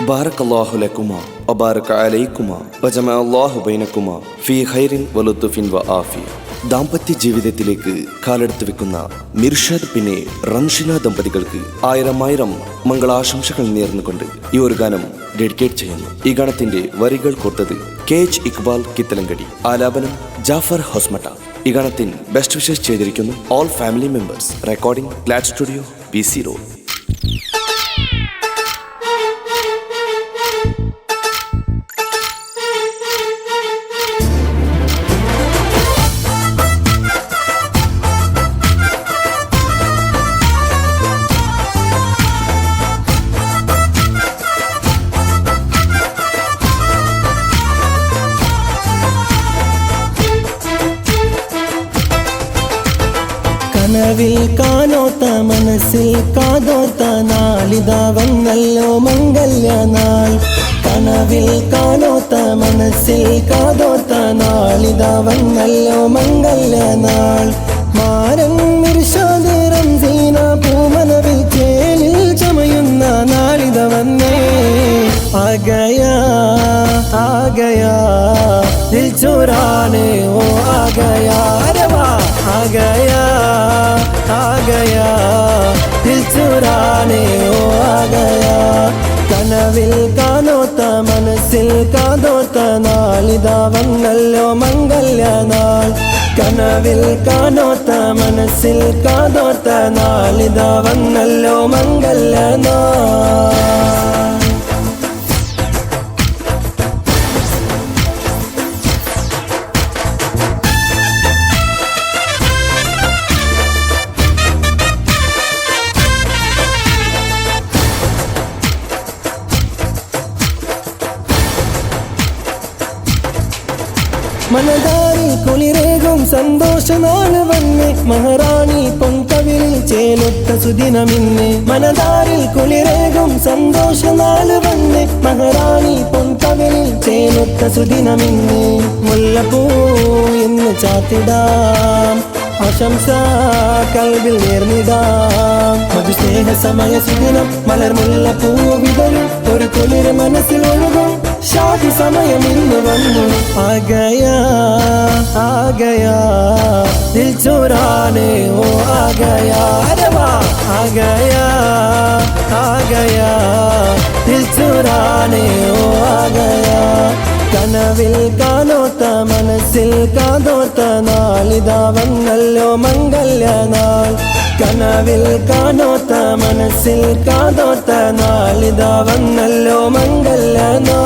ബാറക്കല്ലാഹു ലക്കുമാ വബാറക അലൈക്കുമാ വജമഅ അല്ലാഹു ബൈനക്കുമാ ഫീ ഖൈറിൻ വലുത്ഫിൻ വആഫിയ. ദാമ്പത്യ ജീവിതത്തിലേക്ക് കാലെടുത്ത് വെക്കുന്ന മിർഷാദ് പിന്നെ റംഷിന ദമ്പതികൾക്ക് ആയിരം മംഗളാശംസകൾ നേർന്നുകൊണ്ട് ഈ ഒരു ഗാനം ഡെഡിക്കേറ്റ് ചെയ്യുന്നു. ഈ ഗാനത്തിന്റെ വരികൾ കൊടുത്തത് KH ഇക്ബാൽ കിത്തലങ്കടി, ആലാപനം ജാഫർ ഹൊസ്മട്ട. ഈ ഗാനത്തിന് ബെസ്റ്റ് വിഷസ് ചെയ്തിരിക്കുന്നു all family members. Recording GLAAD studio, BC road. കനവിൽ കാണോത്ത മനസ്സിൽ കാതോത്ത നാളിതാ വന്നല്ലോ മംഗല്യനാൾ. കനവിൽ കാണോത്ത മനസ്സിൽ കാതോത്ത നാളിതാ വന്നല്ലോ മംഗല്യനാൾ. മാരൻ മിർഷാദ് റംസീന പൂമനവിൽ ചേലിൽ ചമയുന്ന നാളിത വന്നേ. ആഗയാ ആഗയാ ദിൽ ചുരാനെ ഓ ആഗയാ രവാ. ആഗയാ ആഗയാ ദിൽ ചുരാനെ ഓ ആഗയാ. കനവിൽ കാണോത്ത മനസ്സിൽ കാതോത്ത നാളിതാ വന്നല്ലോ മംഗല്യനാൾ. കനവിൽ കാണോത്ത മനസ്സിൽ കാതോത്ത നാളിതാ വന്നല്ലോ മംഗല്യനാൾ. മനതാരിൽ കുളിരേകും സന്തോഷനാള് വന്ന് മഹാറാണി പൊൻകവിളിൽ ചേലൊത്ത സുദിനമിന്ന്. മനതാരിൽ കുളിരേകും സന്തോഷനാള് വന്ന് മഹാറാണി പൊൻകവിളിൽ ചേലൊത്ത സുദിനമിന്ന്. മുല്ലപ്പൂ എന്ന് ചാത്തിടാം, ആശംസ കൽവിൽ നേർന്നിടാം. മധുസ്നേഹ സമയ സുദിനം മലർ മുല്ലപ്പൂ വിതറും ഒരു കുളിര് മനസ്സിൽ ഒഴുകും. ഷാദി സമയം ഇന്ന് വന്നു. ആഗയാ ആഗയാ ദിൽ ചുരാനെ ഓ ആഗയാ രവാ. ആഗയാ ആഗയാ ദിൽ ചുരാനെ ഓ ആഗയാ. കനവിൽ കാണോത്ത മനസ്സിൽ കാതോത്ത നാളിതാ വന്നല്ലോ മംഗല്യനാൾ. കനവിൽ കാണോത്ത മനസ്സിൽ കാതോത്ത നാളിതാ വന്നല്ലോ മംഗല്യനാൾ.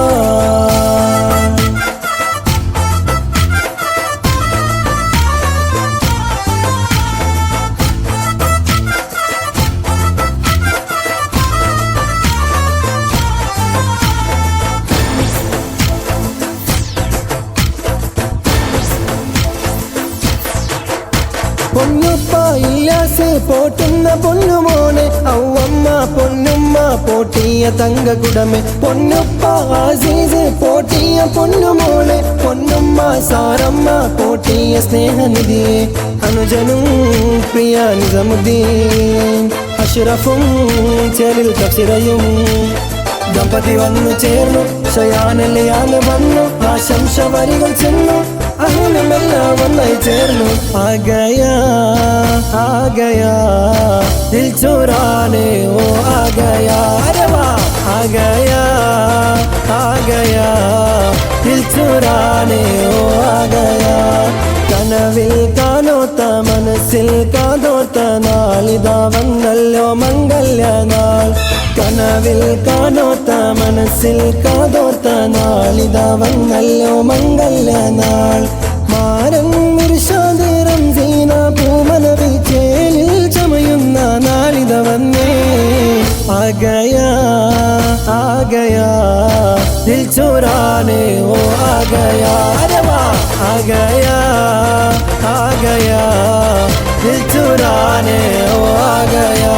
പൊന്നുപ്പ ഇല്ലാസ് പോട്ടുന്ന പൊന്നുമോനെ, ഔവമ്മ പൊന്നുമ്മ പോട്ടിയ തങ്കകുടമേ. പൊന്നുപ്പ ആസീസ് പോട്ടിയ പൊന്നുമോളെ, പൊന്നുമ്മ സാറമ്മ പോട്ടിയ സ്നേഹനിധിയെ. അനുജനും പ്രിയ നിസമുദ്ദീൻ, അഷ്റഫും ചേലിൽ തഫ്സിറയും ദമ്പതി വന്നു ചേർന്നു. ഷയാനല്ലയാന്ന് വന്നു, ആശംസ വരികൾ ചെന്നു. അഹ്ലമെല്ലാം ഒന്നായി ചേർന്നു. ആഗയാ ആഗയാ ദിൽ ചുരാനെ ഓ ആഗയാ രവാ. ആഗയാ ആഗയാ ദിൽ ചുരാനെ ഓ ആഗയാ. കനവിൽ കാണോത്ത മനസ്സിൽ കാതോത്ത നാളിതാ വന്നല്ലോ മംഗല്യനാൾ. കനവിൽ കാണോത്ത മനസ്സിൽ കാതോത്ത നാളിതാ വന്നല്ലോ മംഗല്യനാൾ. മാരൻ മിർഷാദ് റംസീന പൂമനവിൽ ചേലിൽ ചമയുന്ന നാളിത വന്നേ. ആഗയാ ആഗയാ ദിൽ ചുരാനെ ഓ ആഗയാ രവാ. ആഗയാ ആഗയാ ദിൽ ചുരാനെ ഓ ആഗയാ.